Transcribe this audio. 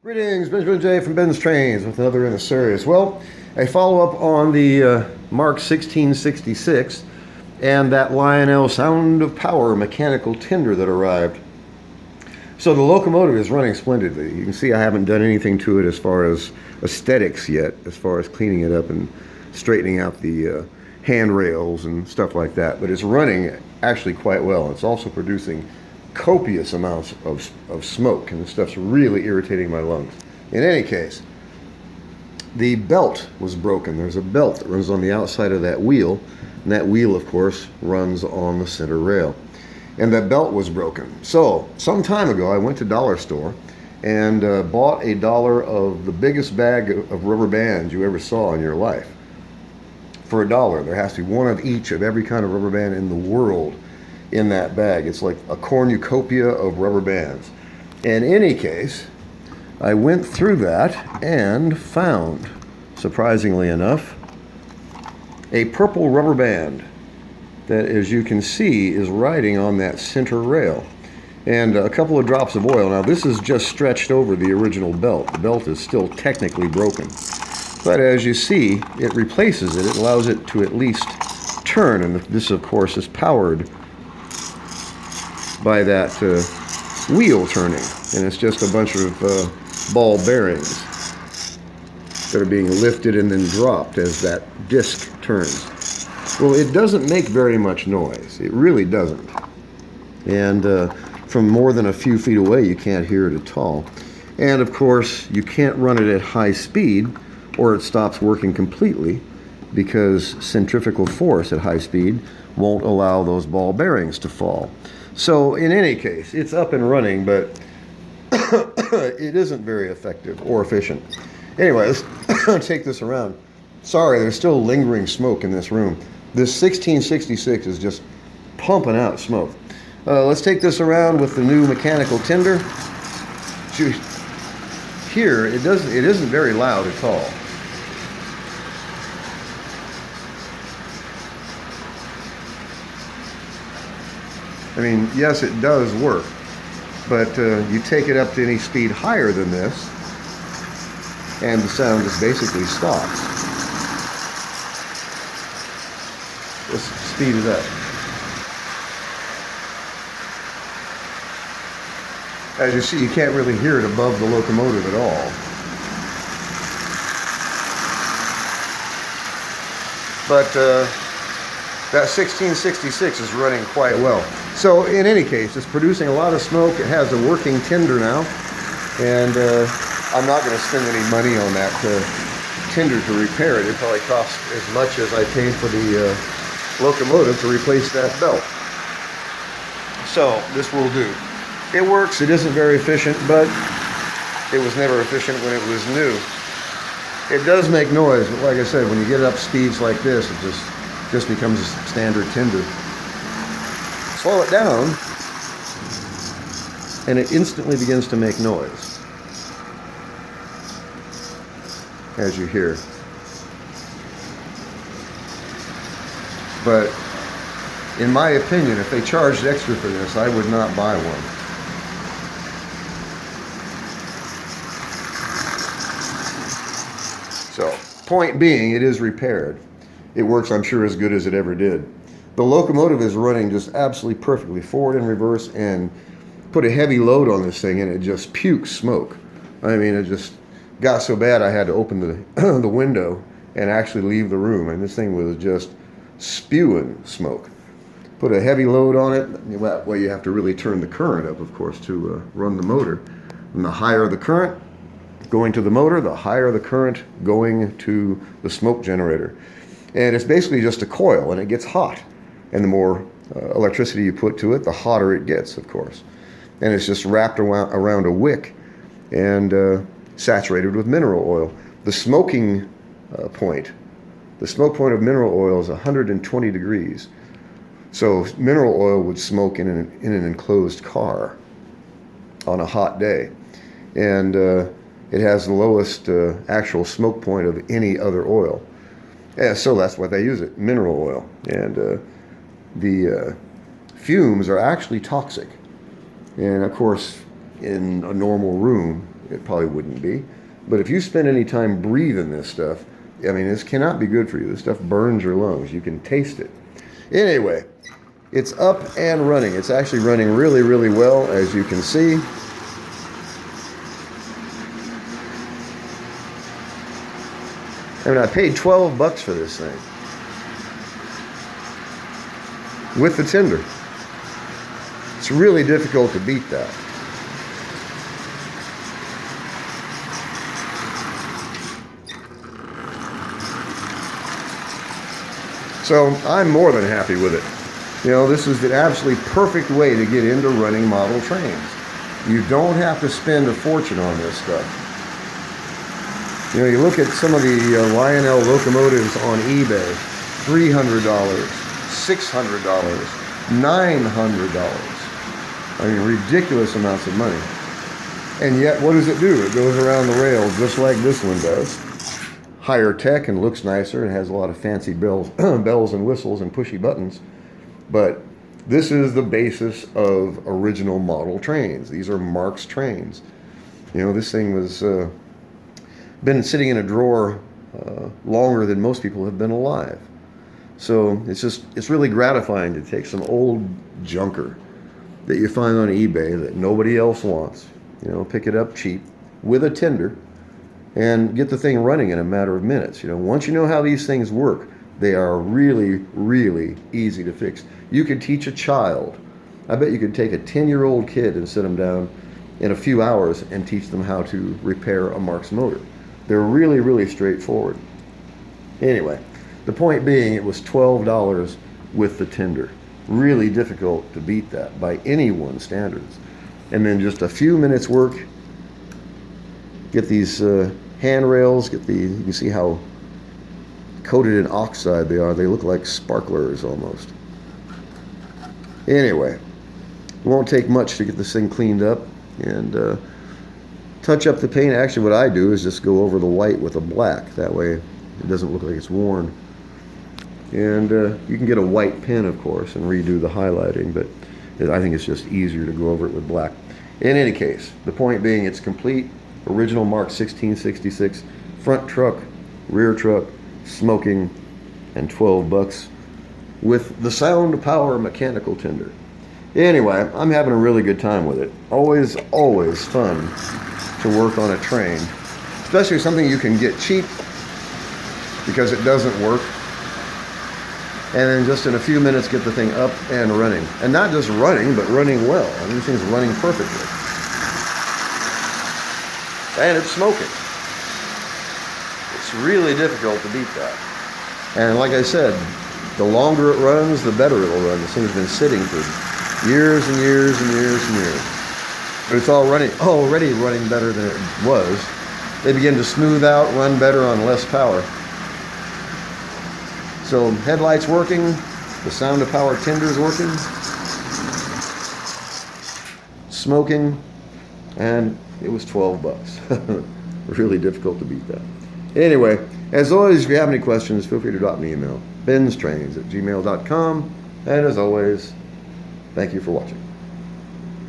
Greetings, Benjamin J. from BENZTRAINZ with another in a series. Well, a follow-up on the Mark 1666 and that Lionel Sound of Power mechanical tender that arrived. So the locomotive is running splendidly. You can see I haven't done anything to it as far as aesthetics yet, as far as cleaning it up and straightening out the handrails and stuff like that. But it's running actually quite well. It's also producing copious amounts of smoke, and the stuff's really irritating my lungs. In any case, the belt was broken. There's a belt that runs on the outside of that wheel, and that wheel, of course, runs on the center rail. And that belt was broken. So, some time ago, I went to Dollar Store and bought $1 of the biggest bag of rubber bands you ever saw in your life. For $1. There has to be one of each of every kind of rubber band in the world in that bag. It's like a cornucopia of rubber bands. In any case, I went through that and found, surprisingly enough, a purple rubber band that, as you can see, is riding on that center rail. And a couple of drops of oil. Now, this is just stretched over the original belt. The belt is still technically broken. But as you see, it replaces it. It allows it to at least turn. And this, of course, is powered by that wheel turning, and it's just a bunch of ball bearings that are being lifted and then dropped as that disc turns. Well, it doesn't make very much noise. It really doesn't. And from more than a few feet away, you can't hear it at all. And of course, you can't run it at high speed or it stops working completely, because centrifugal force at high speed won't allow those ball bearings to fall. So in any case, it's up and running, but it isn't very effective or efficient. Anyway, let's take this around. Sorry, there's still lingering smoke in this room. This 1666 is just pumping out smoke. Let's take this around with the new mechanical tender. Here, it isn't very loud at all. I mean, yes, it does work, but you take it up to any speed higher than this, and the sound just basically stops. Let's speed it up. As you see, you can't really hear it above the locomotive at all. But that 1666 is running quite well. So in any case, it's producing a lot of smoke. It has a working tender now, and I'm not going to spend any money on that tender to repair it. It probably costs as much as I paid for the locomotive to replace that belt. So this will do. It works. It isn't very efficient, but it was never efficient when it was new. It does make noise, but like I said, when you get up speeds like this, it just becomes a standard tender. Slow it down, and it instantly begins to make noise, as you hear. But in my opinion, if they charged extra for this, I would not buy one. So, point being, it is repaired. It works, I'm sure, as good as it ever did. The locomotive is running just absolutely perfectly, forward and reverse, and put a heavy load on this thing, and it just pukes smoke. I mean, it just got so bad I had to open the window and actually leave the room, and this thing was just spewing smoke. Put a heavy load on it. Well, you have to really turn the current up, of course, to run the motor. And the higher the current going to the motor, the higher the current going to the smoke generator. And it's basically just a coil, and it gets hot. And the more electricity you put to it, the hotter it gets, of course. And it's just wrapped around a wick and saturated with mineral oil. The smoking point, the smoke point of mineral oil is 120 degrees. So mineral oil would smoke in an enclosed car on a hot day. And it has the lowest actual smoke point of any other oil. Yeah, so that's why they use it, mineral oil. And the fumes are actually toxic. And of course, in a normal room, it probably wouldn't be. But if you spend any time breathing this stuff, I mean, this cannot be good for you. This stuff burns your lungs. You can taste it. Anyway, it's up and running. It's actually running really, really well, as you can see. I mean, I paid $12 for this thing with the tinder. It's really difficult to beat that. So I'm more than happy with it. You know, this is the absolutely perfect way to get into running model trains. You don't have to spend a fortune on this stuff. You know, you look at some of the Lionel locomotives on eBay, $300, $600, $900. I mean, ridiculous amounts of money. And yet, what does it do? It goes around the rail just like this one does. Higher tech and looks nicer and has a lot of fancy bells and whistles and pushy buttons. But this is the basis of original model trains. These are Marx trains. You know, this thing was been sitting in a drawer longer than most people have been alive. So it's really gratifying to take some old junker that you find on eBay that nobody else wants, you know, pick it up cheap with a tender and get the thing running in a matter of minutes. You know, once you know how these things work, they are really, really easy to fix. You could teach a child. I bet you could take a 10-year-old kid and sit them down in a few hours and teach them how to repair a Marx motor. They're really, really straightforward. Anyway, the point being, it was $12 with the tender. Really difficult to beat that by anyone's standards. And then just a few minutes work, get these handrails, you can see how coated in oxide they are. They look like sparklers almost. Anyway, it won't take much to get this thing cleaned up and touch up the paint. Actually, what I do is just go over the white with a black. That way it doesn't look like it's worn. And you can get a white pen, of course, and redo the highlighting, but I think it's just easier to go over it with black. In any case, the point being, it's complete, original Mark 1666, front truck, rear truck, smoking, and $12 with the Sound Power mechanical tender. Anyway, I'm having a really good time with it. Always, always fun to work on a train, especially something you can get cheap because it doesn't work. And then just in a few minutes get the thing up and running. And not just running, but running well. I mean, this thing's running perfectly. And it's smoking. It's really difficult to beat that. And like I said, the longer it runs, the better it'll run. This thing's been sitting for years and years and years and years. But it's already running better than it was. They begin to smooth out, run better on less power. So headlights working, the Sound of Power tender's working, smoking, and it was $12. Really difficult to beat that. Anyway, as always, if you have any questions, feel free to drop me an email. BENZTRAINZ@gmail.com. And as always, thank you for watching.